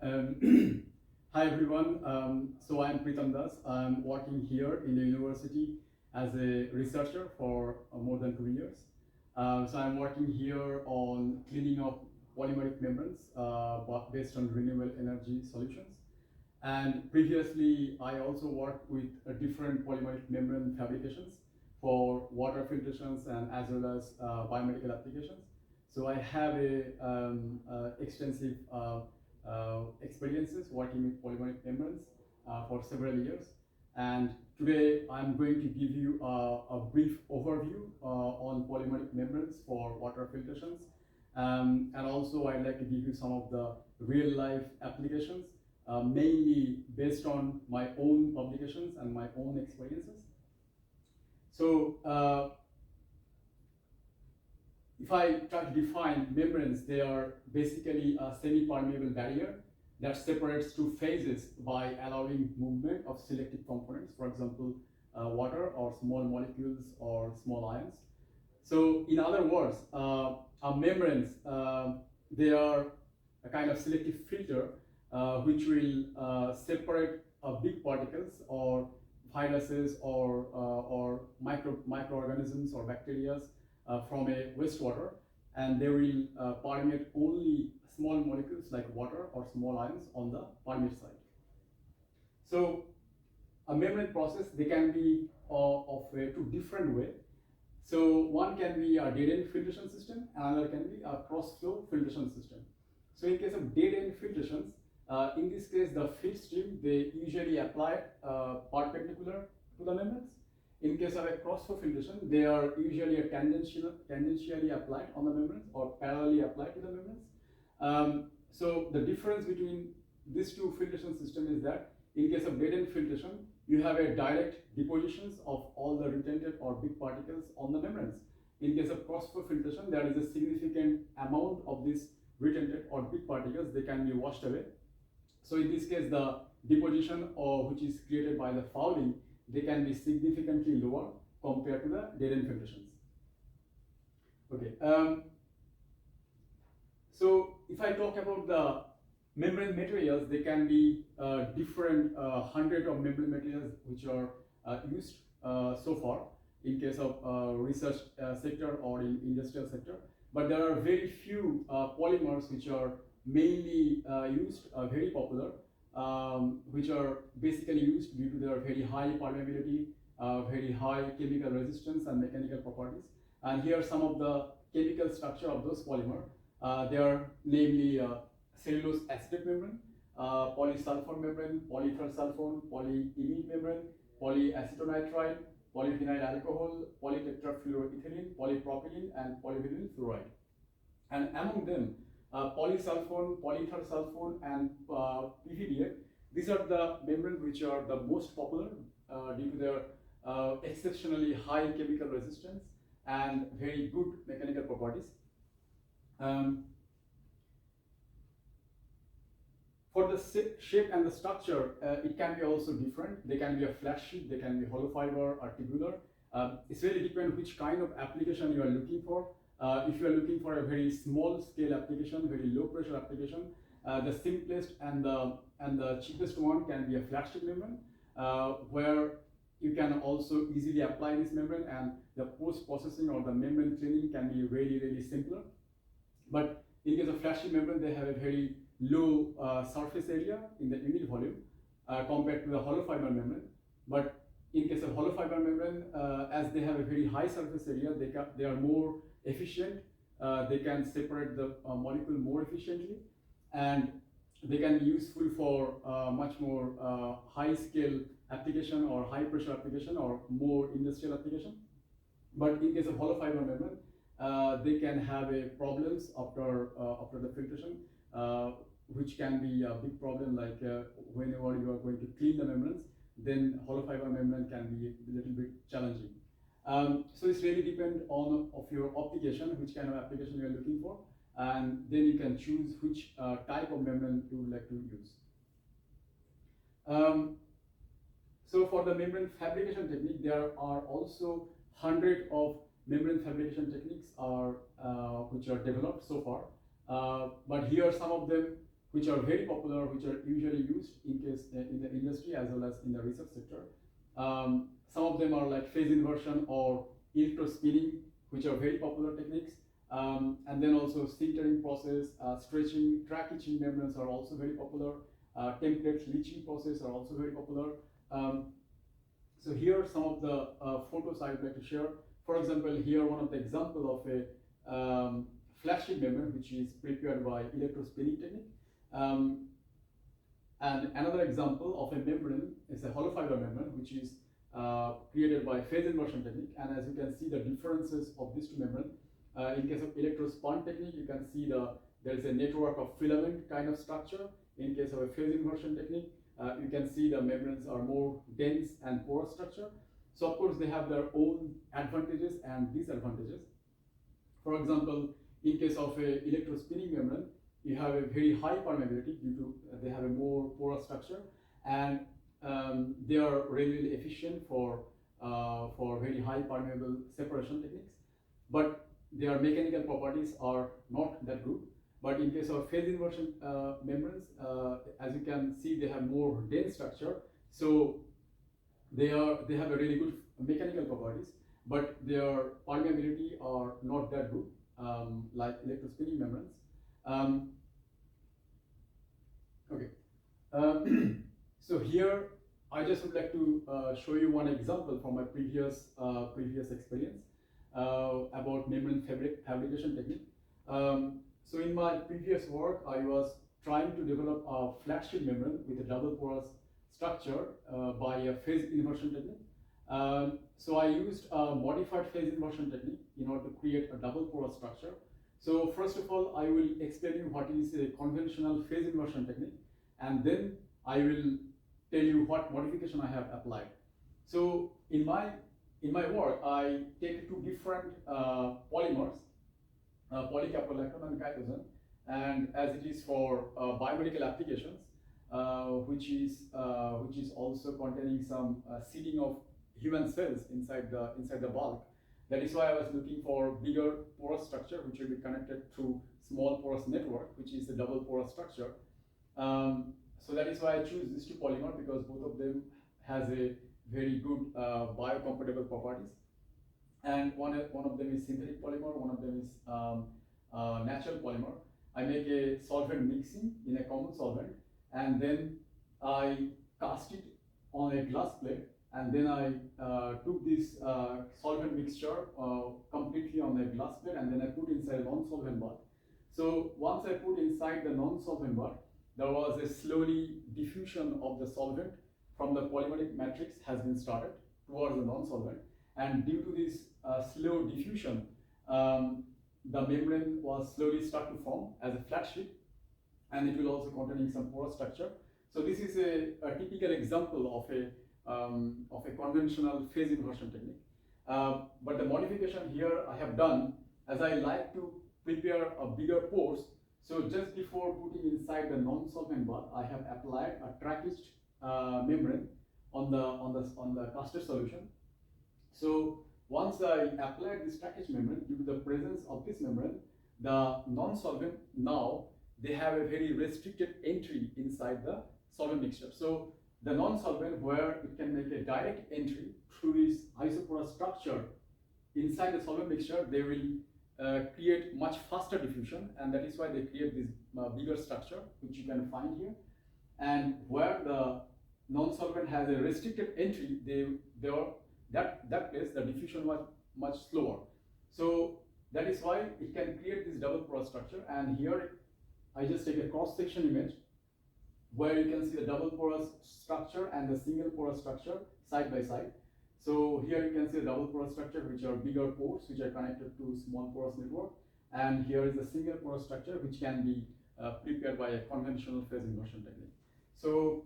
Hi everyone. So I'm Pritam Das. I'm working here in the university as a researcher for more than 2 years. So I'm working here on cleaning up polymeric membranes based on renewable energy solutions. And previously, I also worked with different polymeric membrane fabrications for water filtrations and as well as biomedical applications. So I have a extensive experiences working with polymeric membranes for several years. And today I'm going to give you a brief overview on polymeric membranes for water filtrations. And also I'd like to give you some of the real life applications, mainly based on my own publications and my own experiences. So if I try to define membranes, they are basically a semi-permeable barrier that separates two phases by allowing movement of selective components, for example, water or small molecules or small ions. So in other words, membranes, they are a kind of selective filter which will separate big particles or viruses or microorganisms or bacteria from a wastewater, and they will permeate only small molecules like water or small ions on the permeate side. So a membrane process, they can be of two different ways. So one can be a dead-end filtration system, another can be a cross-flow filtration system. So in case of dead-end filtrations, in this case, the feed stream, they usually apply perpendicular to the membranes. In case of a cross-flow filtration, they are usually tangentially applied on the membranes or parallelly applied to the membranes. So the difference between these two filtration systems is that in case of dead-end filtration, you have a direct depositions of all the retented or big particles on the membranes. In case of cross-flow filtration, there is a significant amount of these retented or big particles, they can be washed away. So in this case, the deposition which is created by the fouling, they can be significantly lower compared to the dead-end filtrations. Okay. So if I talk about the membrane materials, they can be different hundred of membrane materials which are used so far in case of research sector or in industrial sector. But there are very few polymers which are mainly used, very popular, which are basically used due to their very high permeability, very high chemical resistance and mechanical properties. And here are some of the chemical structure of those polymer. They are namely cellulose acetate membrane, polysulfone membrane, polyethersulfone, polyimide membrane, polyacetonitrile, polyphenyl alcohol, polytetrafluoroethylene, polypropylene, and polyvinyl fluoride. And among them, polysulfone, polyethersulfone, and PVDF, these are the membranes which are the most popular due to their exceptionally high chemical resistance and very good mechanical properties. For the shape and the structure, it can be also different. They can be a flat sheet, they can be hollow fiber or tubular. It's really depend which kind of application you are looking for. If you are looking for a very small scale application, very low pressure application, the simplest and the cheapest one can be a flat sheet membrane, where you can also easily apply this membrane, and the post processing or the membrane cleaning can be really simpler. But in case of flat sheet membrane, they have a very low surface area in the unit volume compared to the hollow fiber membrane. But in case of hollow fiber membrane, as they have a very high surface area, they are more efficient. They can separate the molecule more efficiently, and they can be useful for much more high scale application or high pressure application or more industrial application. But in case of hollow fiber membrane, they can have a problems after the filtration, which can be a big problem, like whenever you are going to clean the membranes, then hollow fiber membrane can be a little bit challenging. So it's really depend on of your application, which kind of application you are looking for, and then you can choose which type of membrane you would like to use. So for the membrane fabrication technique, there are also hundred of membrane fabrication techniques which are developed so far. But here some of them which are very popular, which are usually used in the industry as well as in the research sector. Some of them are like phase inversion or electrospinning, which are very popular techniques. And then also sintering process, stretching, track etching membranes are also very popular. Template leaching process are also very popular. So here are some of the photos I would like to share. For example, here one of the example of a flat sheet membrane which is prepared by electrospinning technique. And another example of a membrane is a hollow fiber membrane which is created by phase inversion technique. And as you can see the differences of these two membranes. In case of electrospun technique, you can see there is a network of filament kind of structure. In case of a phase inversion technique, you can see the membranes are more dense and porous structure. So of course they have their own advantages and disadvantages. For example, in case of a electrospinning membrane, you have a very high permeability due to they have a more porous structure, and they are really efficient for very high permeable separation techniques. But their mechanical properties are not that good. But in case of phase inversion membranes, as you can see, they have more dense structure, so they have a really good mechanical properties, but their permeability are not that good, like electrospinning membranes. So here I just would like to show you one example from my previous experience about membrane fabrication technique. So in my previous work, I was trying to develop a flat sheet membrane with a double porous structure by a phase inversion technique. So I used a modified phase inversion technique in order to create a double porous structure. So first of all, I will explain you what is a conventional phase inversion technique, and then I will tell you what modification I have applied. So in my work, I take two different polymers, polycaprolactone and chitosan, and as it is for biomedical applications, which is also containing some seeding of human cells inside the bulk. That is why I was looking for bigger porous structure, which will be connected through small porous network, which is a double porous structure. So that is why I choose these two polymers, because both of them has a very good biocompatible properties. And one of them is synthetic polymer, one of them is natural polymer. I make a solvent mixing in a common solvent, and then I cast it on a glass plate, and then I took this solvent mixture completely on a glass plate, and then I put inside a non-solvent bath. So once I put inside the non-solvent bath, there was a slowly diffusion of the solvent from the polymeric matrix has been started towards the non-solvent, and due to this slow diffusion, the membrane was slowly start to form as a flat sheet, and it will also containing some porous structure. So this is a typical example of a conventional phase inversion technique. But the modification here I have done, as I like to prepare a bigger pores. So just before putting inside the non-solvent bath, I have applied a trackaged membrane on the castor solution. So once I applied this trackaged membrane, due to the presence of this membrane, the non-solvent now they have a very restricted entry inside the solvent mixture. So the non-solvent, where it can make a direct entry through this isoporous structure inside the solvent mixture, they will create much faster diffusion, and that is why they create this bigger structure, which you can find here. And where the non-solvent has a restricted entry, that place the diffusion was much slower. So that is why it can create this double porous structure. And here I just take a cross-section image where you can see the double porous structure and the single porous structure side by side. So here you can see the double porous structure, which are bigger pores which are connected to small porous network, and here is the single porous structure which can be prepared by a conventional phase inversion technique. So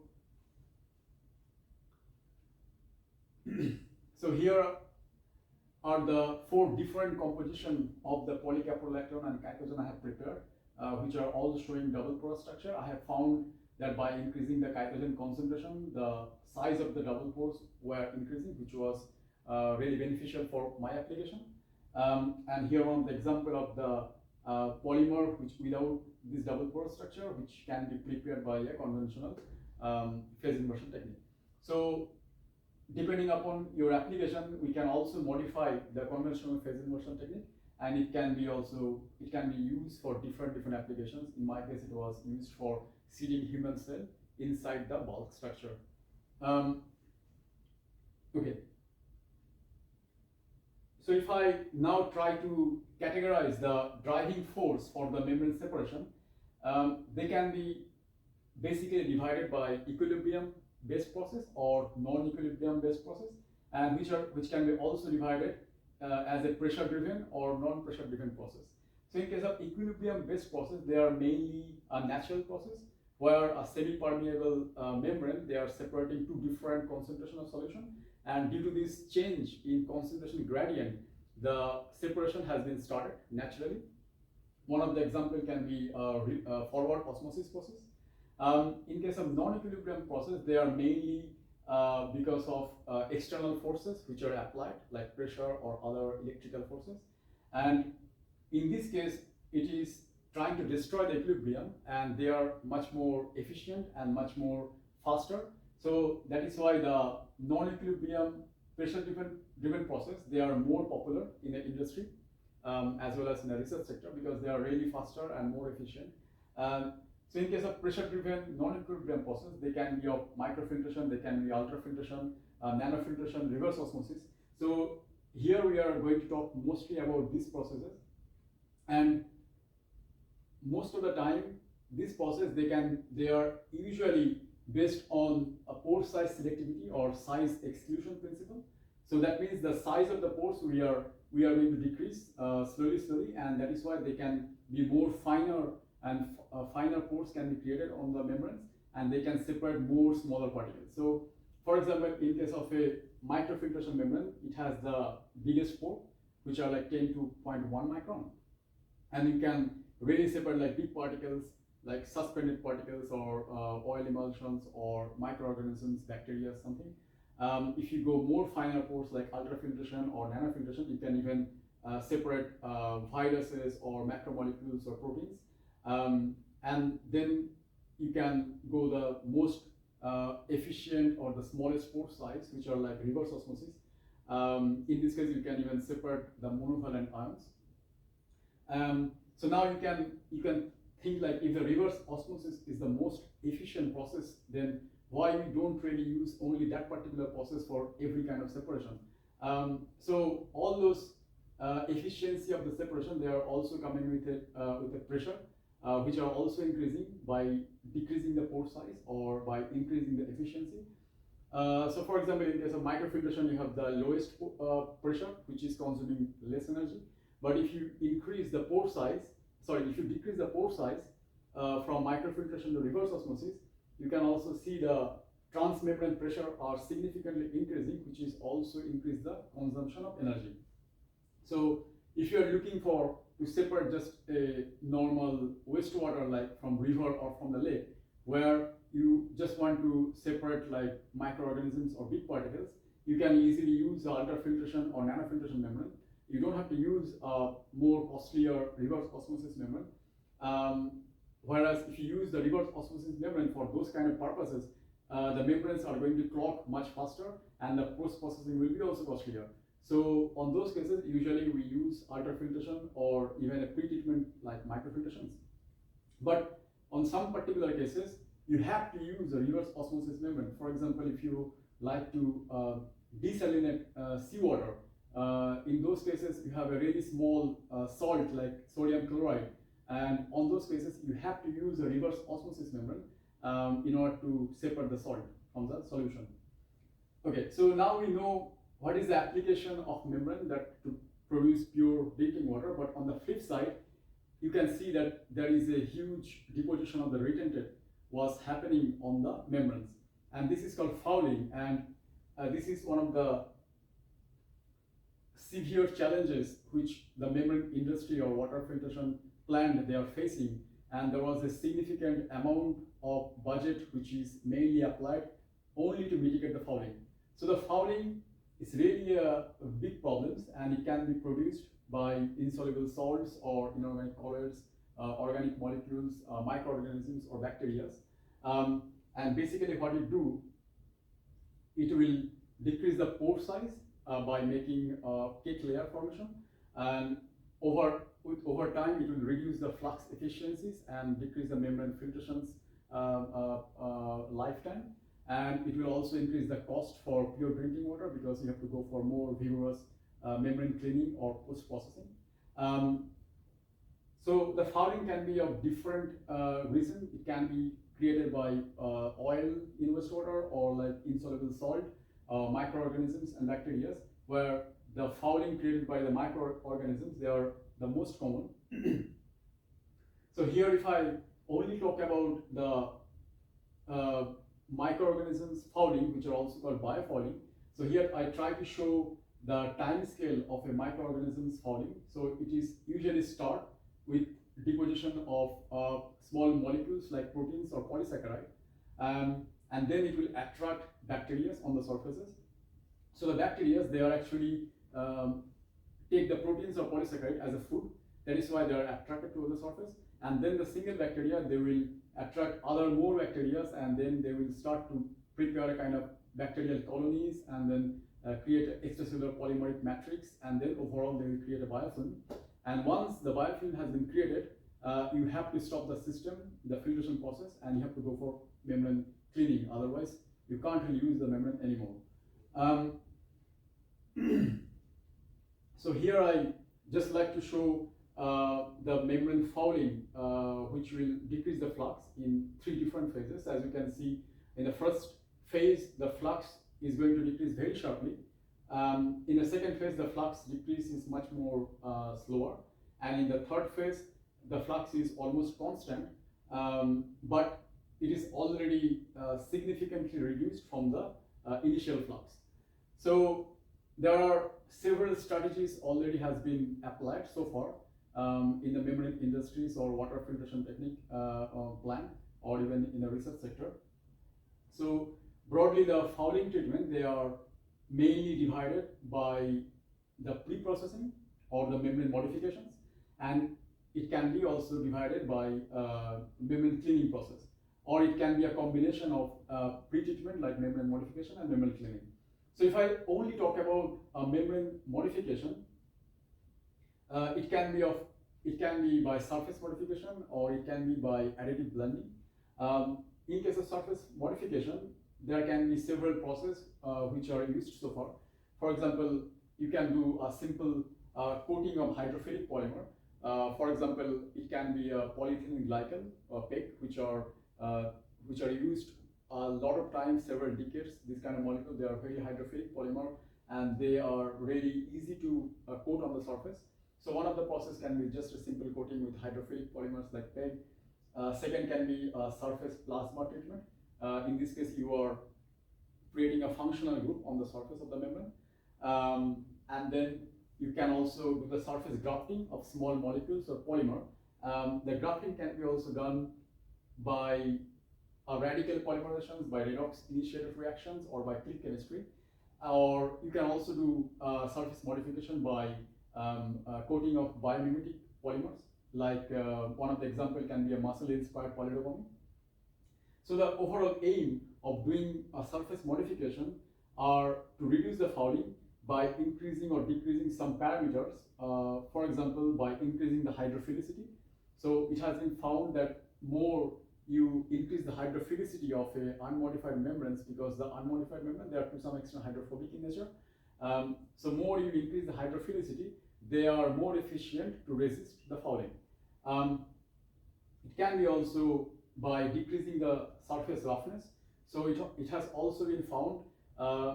so here are the four different composition of the polycaprolactone and chitosan I have prepared, which are all showing double porous structure. I have found that by increasing the chitosan concentration, the size of the double pores were increasing, which was really beneficial for my application. And here on the example of the polymer, which without this double pore structure, which can be prepared by a conventional phase inversion technique. So depending upon your application, we can also modify the conventional phase inversion technique, and it can be used for different applications. In my case, it was used for seeding human cell inside the bulk structure. Okay. So if I now try to categorize the driving force for the membrane separation, they can be basically divided by equilibrium-based process or non-equilibrium-based process, and which can be also divided as a pressure-driven or non-pressure-driven process. So in case of equilibrium-based process, they are mainly a natural process where a semi-permeable membrane, they are separating two different concentration of solution, and due to this change in concentration gradient, the separation has been started naturally. One of the example can be forward osmosis process. In case of non-equilibrium process, they are mainly because of external forces which are applied, like pressure or other electrical forces. And in this case, it is trying to destroy the equilibrium, and they are much more efficient and much more faster. So that is why the non-equilibrium pressure-driven process, they are more popular in the industry as well as in the research sector, because they are really faster and more efficient. So in case of pressure-driven non-equilibrium process, they can be of microfiltration, they can be ultrafiltration, nanofiltration, reverse osmosis. So here we are going to talk mostly about these processes, and most of the time this process they are usually based on a pore size selectivity or size exclusion principle. So that means the size of the pores we are going to decrease slowly, and that is why they can be more finer, and finer pores can be created on the membranes, and they can separate more smaller particles. So for example, in case of a microfiltration membrane, it has the biggest pore, which are like 10 to 0.1 micron, and you can really separate like big particles, like suspended particles or oil emulsions or microorganisms, bacteria, something. If you go more finer pores like ultrafiltration or nanofiltration, you can even separate viruses or macromolecules or proteins. And then you can go the most efficient or the smallest pore size, which are like reverse osmosis. In this case, you can even separate the monovalent ions. So now you can think like, if the reverse osmosis is the most efficient process, then why we don't really use only that particular process for every kind of separation? So all those efficiency of the separation, they are also coming with a pressure, which are also increasing by decreasing the pore size or by increasing the efficiency. So for example, in case of microfiltration, you have the lowest pressure, which is consuming less energy. But if you increase the pore size, if you decrease the pore size from microfiltration to reverse osmosis, you can also see the transmembrane pressure are significantly increasing, which is also increase the consumption of energy. So if you are looking to separate just a normal wastewater, like from river or from the lake, where you just want to separate like microorganisms or big particles, you can easily use the ultrafiltration or nanofiltration membrane. You don't have to use a more costlier reverse osmosis membrane. Whereas if you use the reverse osmosis membrane for those kind of purposes, the membranes are going to clog much faster, and the post-processing will be also costlier. So on those cases, usually we use ultrafiltration or even a pre-treatment like microfiltrations. But on some particular cases, you have to use a reverse osmosis membrane. For example, if you like to desalinate seawater, in those cases, you have a really small salt like sodium chloride, and on those cases, you have to use a reverse osmosis membrane in order to separate the salt from the solution. Okay, so now we know what is the application of membrane that to produce pure drinking water, but on the flip side, you can see that there is a huge deposition of the retentate was happening on the membranes, and this is called fouling, and this is one of the severe challenges which the membrane industry or water filtration plant they are facing, and there was a significant amount of budget which is mainly applied only to mitigate the fouling. So the fouling is really a big problem, and it can be produced by insoluble salts or inorganic colloids organic molecules, microorganisms, or bacteria. And basically what it do, it will decrease the pore size by making cake layer formation, and over time it will reduce the flux efficiencies and decrease the membrane filtration's lifetime, and it will also increase the cost for pure drinking water because you have to go for more vigorous membrane cleaning or post-processing. So the fouling can be of different reasons. It can be created by oil in wastewater or like insoluble salt, microorganisms and bacteria, where the fouling created by the microorganisms, they are the most common. So here if I only talk about the microorganisms fouling, which are also called biofouling. So here I try to show the time scale of a microorganism's fouling. So it is usually start with deposition of small molecules like proteins or polysaccharide, and then it will attract bacteria on the surfaces. So the bacteria, they are actually take the proteins or polysaccharide as a food. That is why they are attracted to the surface. And then the single bacteria, they will attract other more bacteria, and then they will start to prepare a kind of bacterial colonies, and then create an extracellular polymeric matrix, and then overall they will create a biofilm. And once the biofilm has been created, you have to stop the system, the filtration process, and you have to go for membrane cleaning. Otherwise, you can't really use the membrane anymore. So here I just like to show the membrane fouling, which will decrease the flux in 3 different phases. As you can see, in the first phase, the flux is going to decrease very sharply. In the second phase, the flux decrease is much more slower, and in the third phase, the flux is almost constant, but it is already significantly reduced from the initial flux. So there are several strategies already has been applied so far in the membrane industries or water filtration technique plant, or even in the research sector. So broadly, the fouling treatment, they are mainly divided by the pre-processing or the membrane modifications, and it can be also divided by membrane cleaning process, or it can be a combination of pre-treatment like membrane modification and membrane cleaning. So if I only talk about membrane modification, it can be by surface modification, or it can be by additive blending. In case of surface modification, there can be several processes which are used so far. For example, you can do a simple coating of hydrophilic polymer. For example, it can be a polyethylene glycol or PEG, which are used a lot of times, several decades. This kind of molecule, they are very hydrophilic polymer, and they are really easy to coat on the surface. So one of the process can be just a simple coating with hydrophilic polymers like PEG. Second can be a surface plasma treatment. In this case, you are creating a functional group on the surface of the membrane. And then you can also do the surface grafting of small molecules or polymer. The grafting can be also done by radical polymerizations, by redox initiated reactions, or by click chemistry. Or you can also do surface modification by coating of biomimetic polymers. Like one of the example can be a muscle-inspired polydopamine. So the overall aim of doing a surface modification are to reduce the fouling by increasing or decreasing some parameters. For example, by increasing the hydrophilicity. So it has been found that more you increase the hydrophilicity of a unmodified membranes, because the unmodified membrane, they are to some extent hydrophobic in nature. So more you increase the hydrophilicity, they are more efficient to resist the fouling. It can be also by decreasing the surface roughness. So it has also been found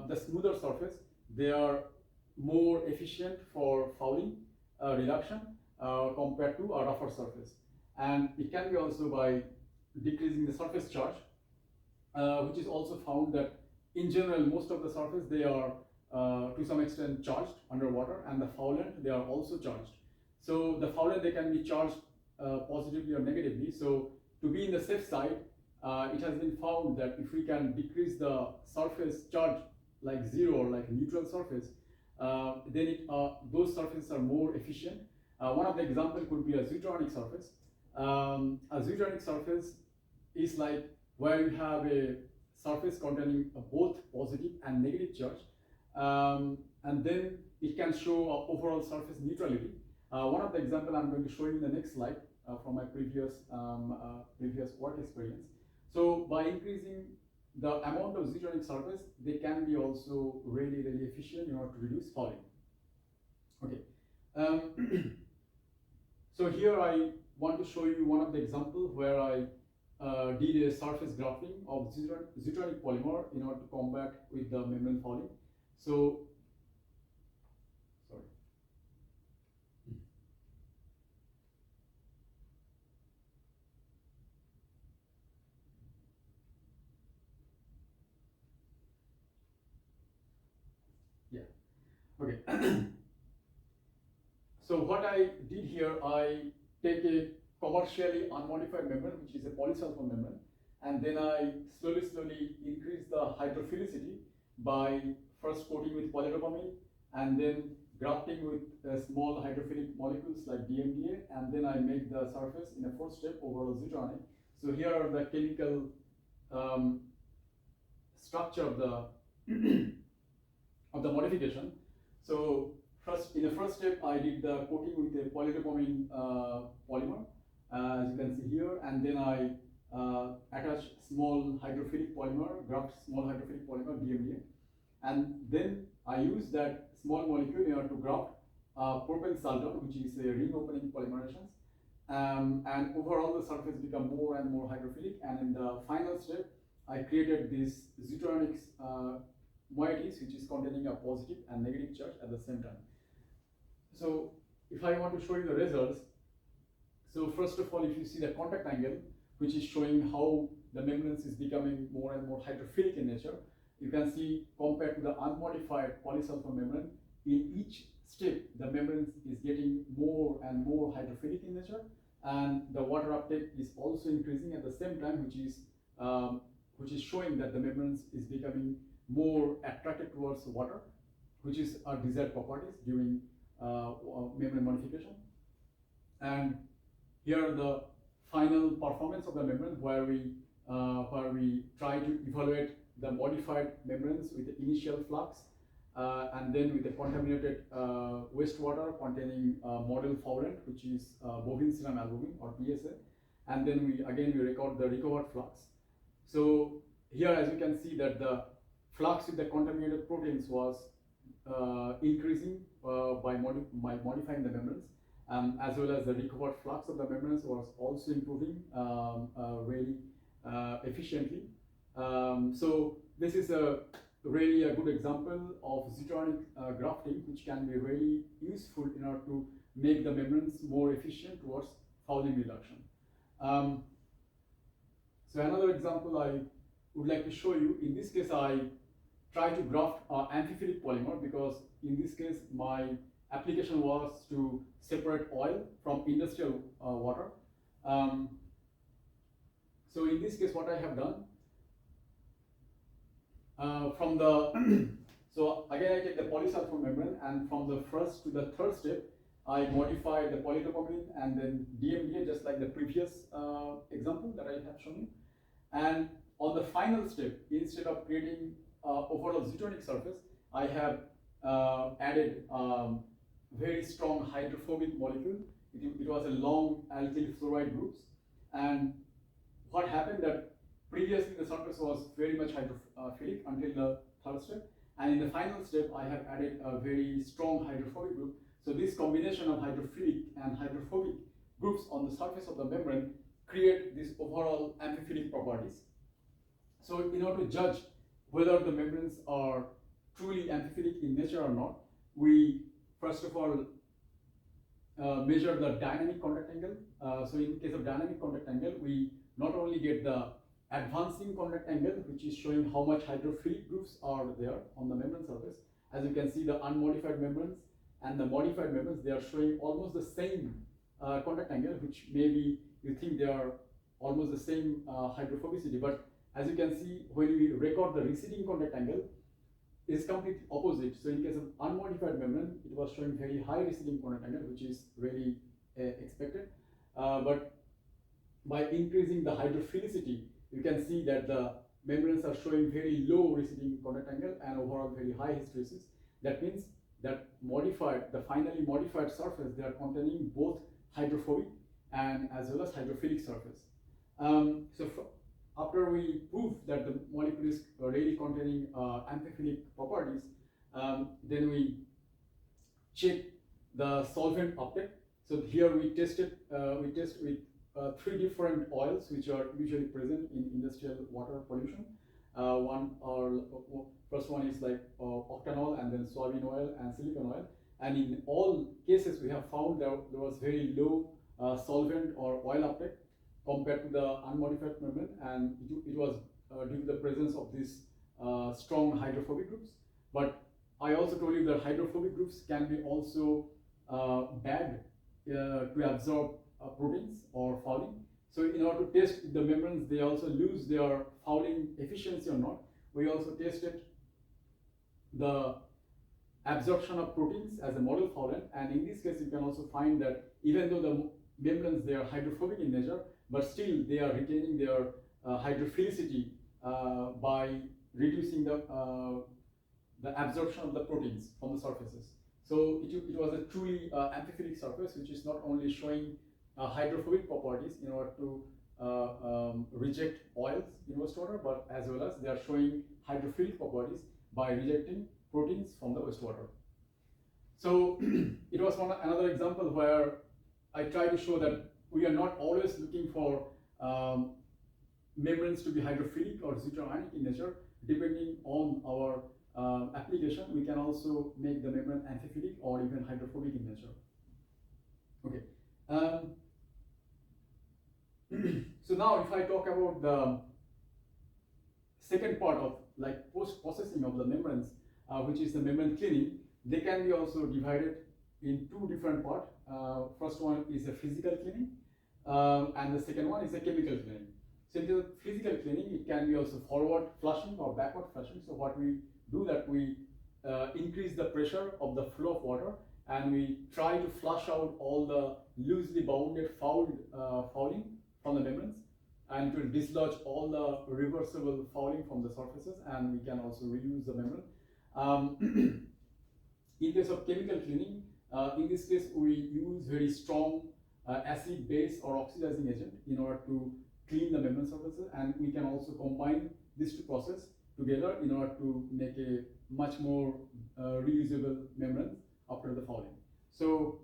the smoother surface, they are more efficient for fouling reduction compared to a rougher surface. And it can be also by decreasing the surface charge, which is also found that in general most of the surface, they are to some extent charged underwater, and the foulant, they are also charged. So the foulant, they can be charged positively or negatively. So to be in the safe side, it has been found that if we can decrease the surface charge like 0 or like neutral surface, then those surfaces are more efficient. One of the examples could be a zwitterionic surface. A zootronic surface is like where you have a surface containing both positive and negative charge, and then it can show overall surface neutrality. One of the example I'm going to show you in the next slide from my previous work experience. So by increasing the amount of zootronic surface, they can be also really efficient in order to reduce fouling. Okay. So here I want to show you one of the examples where I did a surface grafting of zootronic polymer in order to combat with the membrane fouling. So, sorry. Yeah. Okay. So what I did here, I take a commercially unmodified membrane, which is a polysulfone membrane, and then I slowly increase the hydrophilicity by first coating with polydopamine and then grafting with small hydrophilic molecules like DMDA, and then I make the surface in a fourth step over zootronic. So here are the chemical structure of the of the modification. So in the first step, I did the coating with a polydopamine polymer, as you can see here, and then I attach small hydrophilic polymer, graft small hydrophilic polymer DMDA, and then I use that small molecule in order to graft propen-saltone, which is a ring opening polymerization, and overall the surface become more and more hydrophilic. And in the final step, I created this zootronic moieties, which is containing a positive and negative charge at the same time. So if I want to show you the results, so first of all, if you see the contact angle, which is showing how the membrane is becoming more and more hydrophilic in nature, you can see compared to the unmodified polysulfone membrane, in each step the membrane is getting more and more hydrophilic in nature, and the water uptake is also increasing at the same time, which is showing that the membrane is becoming more attracted towards water, which is our desired properties during membrane modification. And here are the final performance of the membrane, where we try to evaluate the modified membranes with the initial flux, and then with the contaminated wastewater containing model foulant, which is bovine serum albumin or PSA, and then we record the recovered flux. So here, as you can see, that the flux with the contaminated proteins was increasing by modifying the membranes, as well as the recovered flux of the membranes was also improving really efficiently. So this is really a good example of zootronic grafting, which can be really useful in order to make the membranes more efficient towards fouling reduction. So another example I would like to show you. In this case, I try to graft amphiphilic polymer, because in this case my application was to separate oil from industrial water. So in this case, what I have done, from the so again I take the polysulfone membrane, and from the first to the third step I modify the polydopamine and then DMDA, just like the previous example that I have shown you. And on the final step, instead of creating overall zootronic surface, I have added very strong hydrophobic molecule. It was a long alkyl fluoride groups, and what happened that previously the surface was very much hydrophilic until the third step, and in the final step I have added a very strong hydrophobic group. So this combination of hydrophilic and hydrophobic groups on the surface of the membrane create these overall amphiphilic properties. So in order to judge whether the membranes are truly amphiphilic in nature or not, we first of all measure the dynamic contact angle. So in case of dynamic contact angle, we not only get the advancing contact angle, which is showing how much hydrophilic groups are there on the membrane surface. As you can see, the unmodified membranes and the modified membranes, they are showing almost the same contact angle, which maybe you think they are almost the same hydrophobicity, but as you can see, when we record the receding contact angle, it is completely opposite. So in case of unmodified membrane, it was showing very high receding contact angle, which is really expected. But by increasing the hydrophilicity, you can see that the membranes are showing very low receding contact angle and overall very high hysteresis. That means that the finally modified surface, they are containing both hydrophobic and as well as hydrophilic surface. After we prove that the molecule is really containing amphiphilic properties, then we check the solvent uptake. So here we test with 3 different oils which are usually present in industrial water pollution. First one is like octanol, and then soybean oil and silicon oil. And in all cases, we have found that there was very low solvent or oil uptake compared to the unmodified membrane, and it was due to the presence of these strong hydrophobic groups. But I also told you that hydrophobic groups can be also bad to absorb proteins or fouling. So in order to test the membranes, they also lose their fouling efficiency or not, we also tested the absorption of proteins as a model foulant. And in this case, you can also find that even though the membranes, they are hydrophobic in nature, but still they are retaining their hydrophilicity by reducing the absorption of the proteins from the surfaces. So it was a truly amphiphilic surface, which is not only showing hydrophobic properties in order to reject oils in wastewater, but as well as they are showing hydrophilic properties by rejecting proteins from the wastewater. So it was another example where I try to show that we are not always looking for membranes to be hydrophilic or deuterionic in nature. Depending on our application, we can also make the membrane amphiphilic or even hydrophobic in nature. Okay. So now if I talk about the second part of like post-processing of the membranes, which is the membrane cleaning, they can be also divided in 2 different parts. First one is a physical cleaning, and the second one is a chemical cleaning. So in the physical cleaning, it can be also forward flushing or backward flushing. So what we do that we increase the pressure of the flow of water, and we try to flush out all the loosely bounded fouling from the membranes, and it will dislodge all the reversible fouling from the surfaces, and we can also reuse the membrane. In case of chemical cleaning, in this case we use very strong acid, base or oxidizing agent in order to clean the membrane surfaces, and we can also combine these 2 processes together in order to make a much more reusable membrane after the fouling. So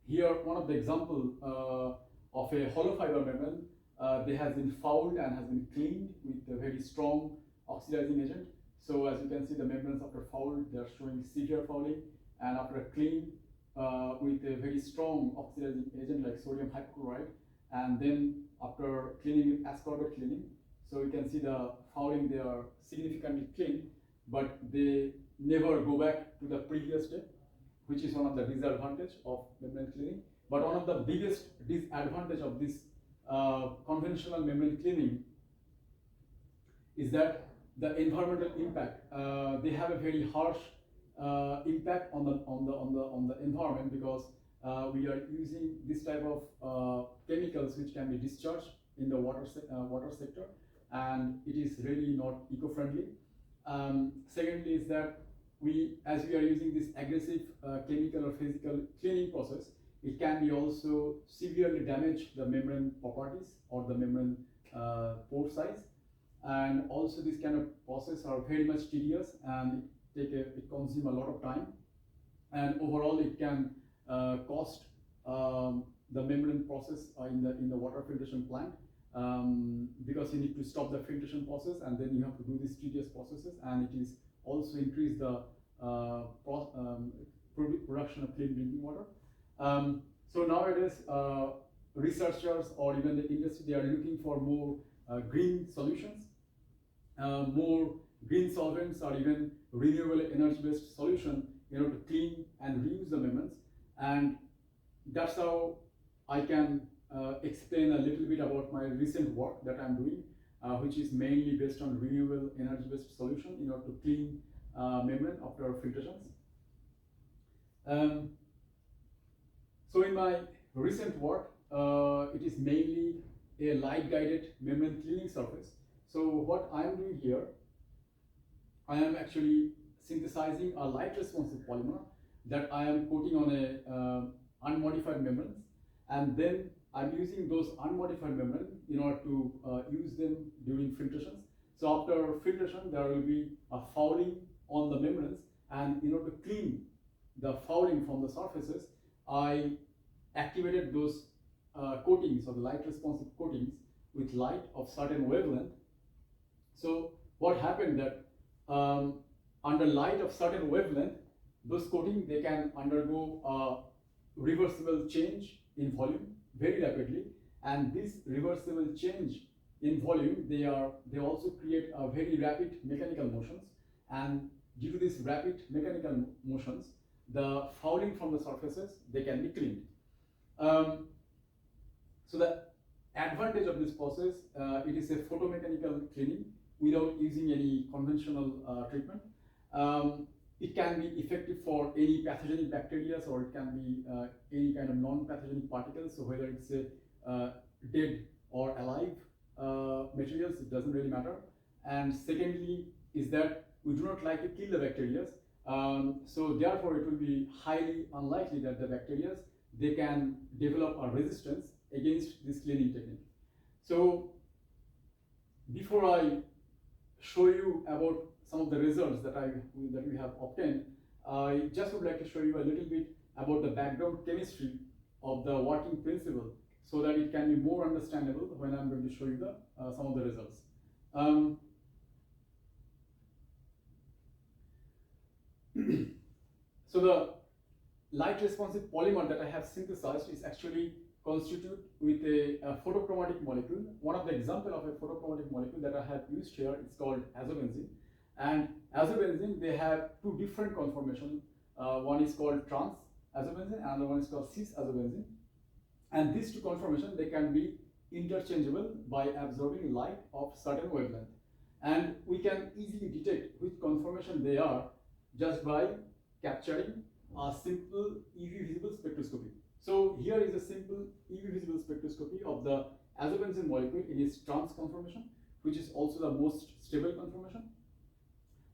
here one of the example of a hollow fiber membrane, they has been fouled and has been cleaned with a very strong oxidizing agent. So as you can see, the membranes after fouled, they are showing severe fouling, and after a clean with a very strong oxidizing agent like sodium hypochlorite, and then after cleaning with ascorbate cleaning, so you can see the fouling, they are significantly clean, but they never go back to the previous step, which is one of the disadvantage of membrane cleaning. But one of the biggest disadvantage of this conventional membrane cleaning is that the environmental impact. They have a very harsh impact on the environment, because we are using this type of chemicals which can be discharged in the water sector, and it is really not eco-friendly. Secondly is that as we are using this aggressive chemical or physical cleaning process, it can be also severely damage the membrane properties or the membrane pore size. And also this kind of process are very much tedious, and it consumes a lot of time, and overall it can cost the membrane process in the water filtration plant, because you need to stop the filtration process, and then you have to do these tedious processes, and it is also increase the production of clean drinking water. So nowadays researchers or even the industry, they are looking for more green solutions, more green solvents or even renewable energy based solution in order to clean and reuse the membranes. And that's how I can explain a little bit about my recent work that I'm doing, which is mainly based on renewable energy based solution in order to clean membrane after filtrations. So in my recent work, it is mainly a light-guided membrane cleaning surface. So what I am doing here, I am actually synthesizing a light-responsive polymer that I am coating on a unmodified membranes, and then I'm using those unmodified membranes in order to use them during filtrations. So after filtration, there will be a fouling on the membranes, and in order to clean the fouling from the surfaces, I activated those coatings, or the light responsive coatings, with light of certain wavelength. So what happened that under light of certain wavelength, those coatings, they can undergo a reversible change in volume very rapidly, and this reversible change in volume, they also create a very rapid mechanical motions, and due to this rapid mechanical motions, the fouling from the surfaces, they can be cleaned. So the advantage of this process, it is a photomechanical cleaning without using any conventional treatment. It can be effective for any pathogenic bacteria, or it can be any kind of non-pathogenic particles. So whether it's a dead or alive materials, it doesn't really matter. And secondly is that we do not like to kill the bacteria. So therefore it will be highly unlikely that the bacteria, they can develop a resistance against this cleaning technique. So before I show you about some of the results that we have obtained, I just would like to show you a little bit about the background chemistry of the working principle, so that it can be more understandable when I'm going to show you the some of the results. So the light responsive polymer that I have synthesized is actually constituted with a photochromatic molecule. One of the example of a photochromatic molecule that I have used here is called azobenzene. And azobenzene, they have two different conformations. One is called trans azobenzene, and another one is called cis azobenzene. And these two conformations, they can be interchangeable by absorbing light of certain wavelength. And we can easily detect which conformation they are just by capturing a simple UV visible spectroscopy. So here is a simple UV visible spectroscopy of the azobenzene molecule in its trans conformation, which is also the most stable conformation.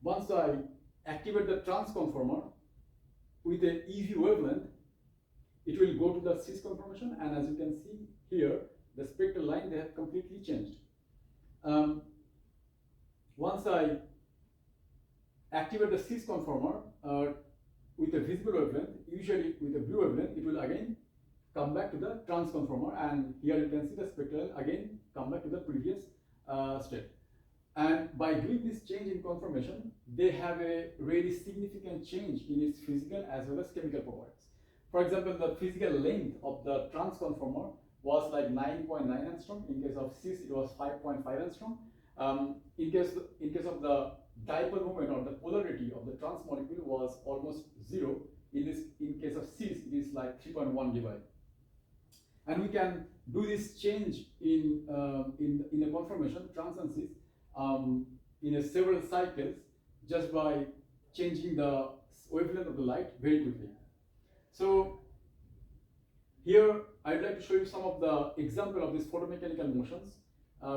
Once I activate the trans conformer with a UV wavelength, it will go to the cis conformation, and as you can see here, the spectral line, they have completely changed. Once I activate the cis conformer with a visible wavelength, usually with a blue wavelength, it will again come back to the trans conformer, and here you can see the spectral line again come back to the previous state. And by doing this change in conformation, they have a really significant change in its physical as well as chemical properties. For example, the physical length of the trans conformer was like 9.9 angstrom. In case of cis, it was 5.5 angstrom. In case of the dipole moment, or the polarity of the trans molecule, was almost 0. In case of cis, it is like 3.1 divide. And we can do this change in the conformation trans and cis in several cycles just by changing the wavelength of the light very quickly. So here I'd like to show you some of the example of these photomechanical motions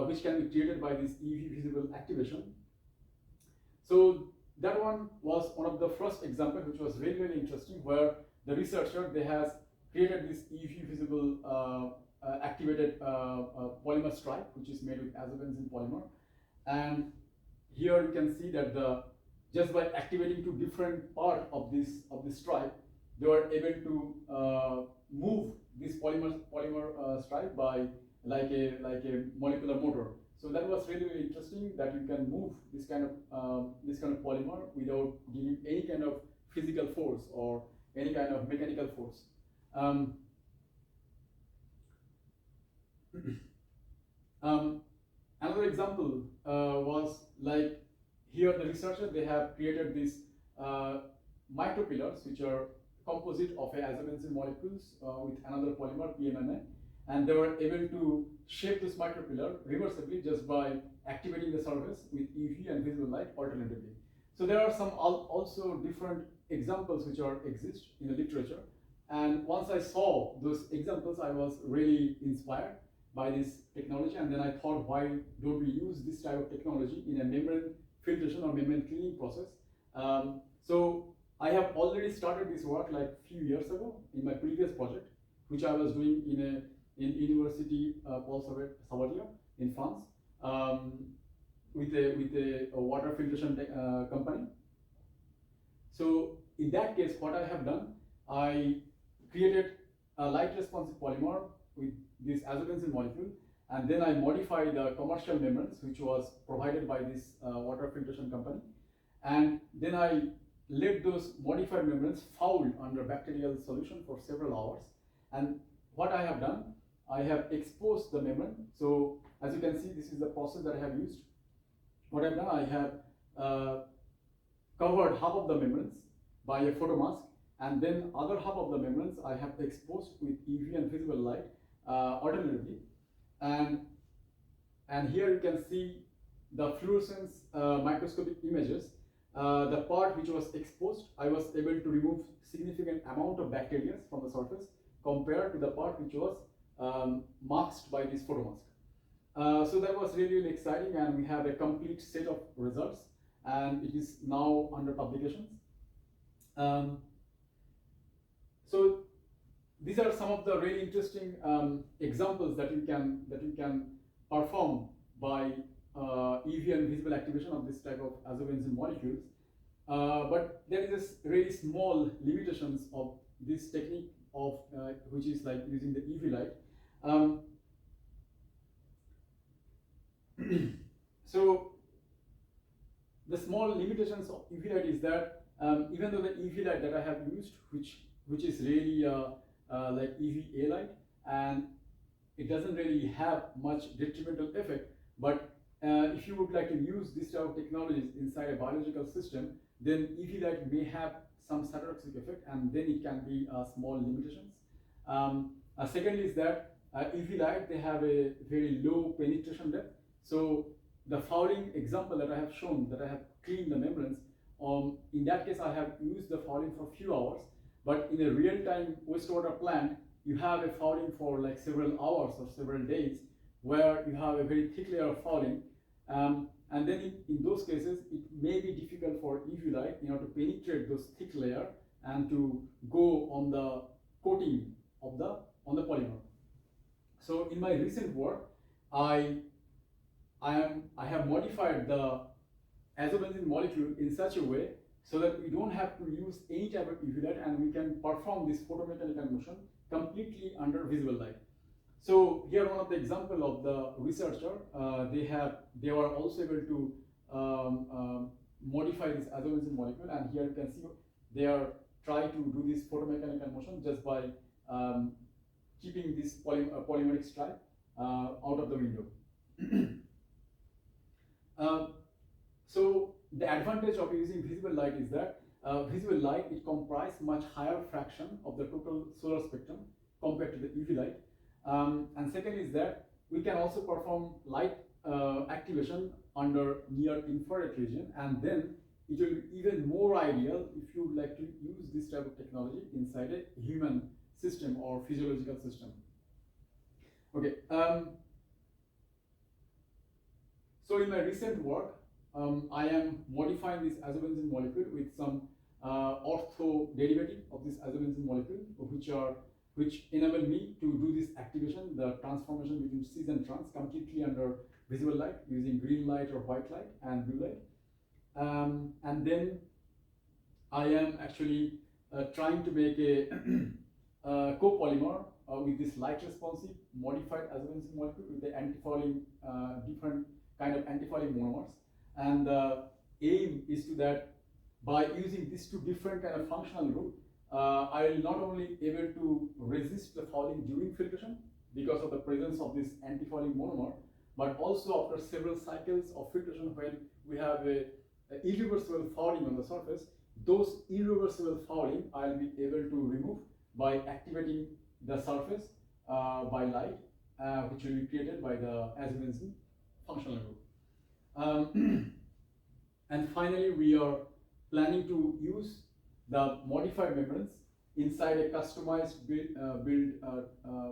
which can be created by this UV visible activation. So that one was one of the first example, which was very, very interesting, where the researcher, they has created this UV visible activated polymer stripe, which is made with azobenzene polymer. And here you can see that just by activating two different parts of this stripe, they were able to move this polymer stripe by like a molecular motor. So that was really, really interesting, that you can move this kind of polymer without giving any kind of physical force or any kind of mechanical force. Another example was like here the researcher, they have created these micropillars, which are composite of azobenzene molecules with another polymer PMMA, and they were able to shape this micropillar reversibly just by activating the surface with UV and visible light alternatively. So there are some also different examples which exist in the literature, And once I saw those examples, I was really inspired by this technology. And then I thought, why don't we use this type of technology in a membrane filtration or membrane cleaning process? So I have already started this work like a few years ago in my previous project, which I was doing in University Paul Sabatier in France, with a water filtration company. So in that case, what I have done, I created a light responsive polymer with this azobenzene molecule, and then I modified the commercial membranes, which was provided by this water filtration company, and then I let those modified membranes foul under bacterial solution for several hours. And what I have done, I have exposed the membrane. So as you can see, this is the process that I have used. What I've done, I have covered half of the membranes by a photomask, and then other half of the membranes I have exposed with UV and visible light alternatively. And here you can see the fluorescence microscopic images. The part which was exposed, I was able to remove significant amount of bacteria from the surface compared to the part which was masked by this photomask. So that was really exciting, and we have a complete set of results, and it is now under publications. So these are some of the really interesting examples that you can perform by UV and visible activation of this type of azobenzene molecules. But there is really small limitations of this technique of which is like using the UV light. So the small limitations of UV light is that even though the UV light that I have used, which is really like UVA light, and it doesn't really have much detrimental effect, but if you would like to use this type of technologies inside a biological system, then UV light may have some cytotoxic effect, and then it can be small limitations. Second is that UV light, they have a very low penetration depth. So the fouling example that I have shown, that I have cleaned the membranes, in that case I have used the fouling for a few hours, but in a real-time wastewater plant, you have a fouling for like several hours or several days, where you have a very thick layer of fouling. And then in those cases, it may be difficult for UV light, to penetrate those thick layer and to go on the coating of on the polymer. So in my recent work, I have modified the azobenzene molecule in such a way so that we don't have to use any type of UV light, and we can perform this photomechanical motion completely under visible light. So here one of the example of the researcher, they were also able to modify this azobenzene molecule, and here you can see they are trying to do this photomechanical motion just by keeping this polymeric stripe out of the window. So the advantage of using visible light is that visible light, it comprises much higher fraction of the total solar spectrum compared to the UV light. And second is that we can also perform light activation under near infrared region, and then it will be even more ideal if you would like to use this type of technology inside a human system or physiological system. Okay. So in my recent work, I am modifying this azobenzene molecule with some ortho derivative of this azobenzene molecule, which enable me to do this activation, the transformation between cis and trans, completely under visible light using green light or white light and blue light. And then I am actually trying to make a copolymer with this light responsive modified azobenzene molecule with the antifouling, different kind of antifouling monomers. And the aim is to that by using these two different kind of functional group, I will not only able to resist the fouling during filtration because of the presence of this antifouling monomer, but also after several cycles of filtration, when we have a irreversible fouling on the surface, those irreversible fouling I will be able to remove by activating the surface by light, which will be created by the azobenzene functional group. And finally, we are planning to use the modified membranes inside a customized build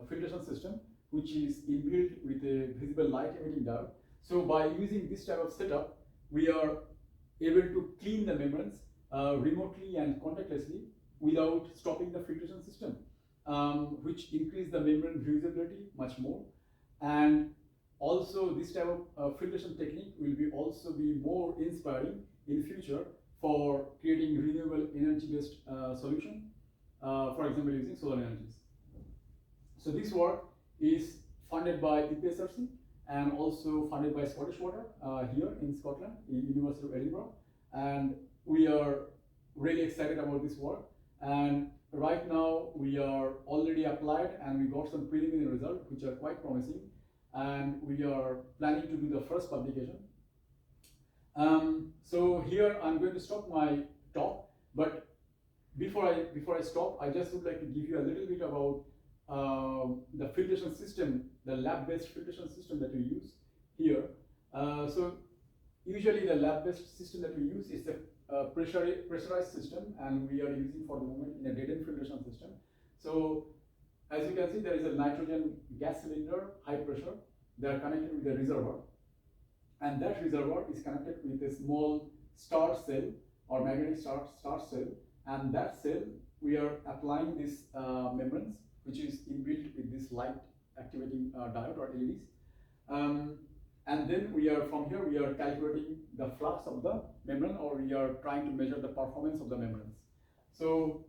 filtration system, which is inbuilt with a visible light emitting diode. So by using this type of setup, we are able to clean the membranes remotely and contactlessly without stopping the filtration system, which increase the membrane usability much more. And also this type of filtration technique will also be more inspiring in future for creating renewable energy based solution, for example using solar energies. So this work is funded by EPSRC and also funded by Scottish Water here in Scotland, in University of Edinburgh. And we are really excited about this work. And right now we are already applied and we got some preliminary results which are quite promising. And we are planning to do the first publication. So here I'm going to stop my talk, but before I stop, I just would like to give you a little bit about the filtration system, the lab-based filtration system that we use here. So usually the lab-based system that we use is a pressurized system, and we are using for the moment in a dead-end filtration system. So as you can see, there is a nitrogen gas cylinder, high pressure. They are connected with a reservoir, and that reservoir is connected with a small starch cell or magnetic starch cell, and that cell we are applying this membranes, which is inbuilt with this light activating diode or LEDs. And then from here we are calculating the flux of the membrane, or we are trying to measure the performance of the membranes. So